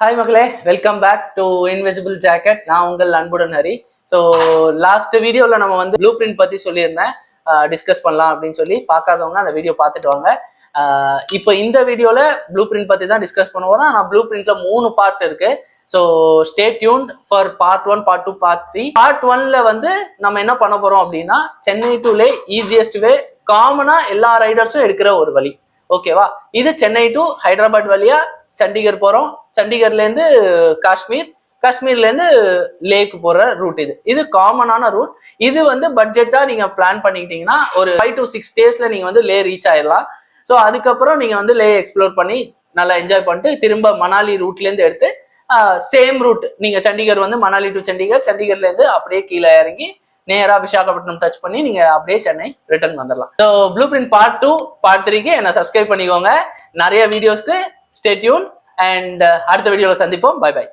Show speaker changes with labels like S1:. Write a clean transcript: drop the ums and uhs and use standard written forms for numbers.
S1: Hi மக்களே, welcome back to Invisible Jacket. நான் உங்கள் அன்புடன் ஹரி. ஸோ லாஸ்ட் வீடியோவில் நம்ம வந்து ப்ளூ பிரிண்ட் பற்றி சொல்லியிருந்தேன், டிஸ்கஸ் பண்ணலாம் அப்படின்னு சொல்லி. பார்க்காதவங்க அந்த வீடியோ பார்த்துட்டு வாங்க. இப்போ இந்த வீடியோவில் ப்ளூ பிரிண்ட் பற்றி தான் டிஸ்கஸ் பண்ணுவோம். ஆனால் ப்ளூ பிரிண்ட்ல 3 பார்ட் இருக்கு. So stay tuned for part 1, part 2, part 3. Part 1ல வந்து நம்ம என்ன பண்ண போறோம் அப்படின்னா, Chennai to Leh easiest way, காமனா எல்லா ரைடர்ஸும் எடுக்கிற ஒரு வழி. ஓகேவா? இது சென்னை டு ஹைதராபாத் வழியா சண்டிகர் போறோம். சண்டிகர்ல இருந்து காஷ்மீர், காஷ்மீர்ல இருந்து லேக்கு போற ரூட். இது காமனான ரூட். இது வந்து பட்ஜெட்டா நீங்க பிளான் பண்ணிக்கிட்டீங்கன்னா ஒரு 5 to 6 டேஸ்ல நீங்க வந்து லே ரீச் ஆயிடலாம். ஸோ அதுக்கப்புறம் நீங்க வந்து லே எக்ஸ்ப்ளோர் பண்ணி நல்லா என்ஜாய் பண்ணிட்டு திரும்ப மணாலி ரூட்ல இருந்து எடுத்து சேம் ரூட், நீங்க சண்டிகர் வந்து மணாலி டு சண்டிகர், சண்டிகர்ல இருந்து அப்படியே கீழே இறங்கி நேரா விசாகப்பட்டினம் டச் பண்ணி நீங்க அப்படியே சென்னை ரிட்டர்ன் வந்துடலாம். So blue print part 2, part 3க்கு என்ன சப்ஸ்கிரைப் பண்ணிக்கோங்க. நிறைய வீடியோஸ்க்கு ஸ்டே டியூன். அண்ட் அடுத்த வீடியோவில் சந்திப்போம். Bye by.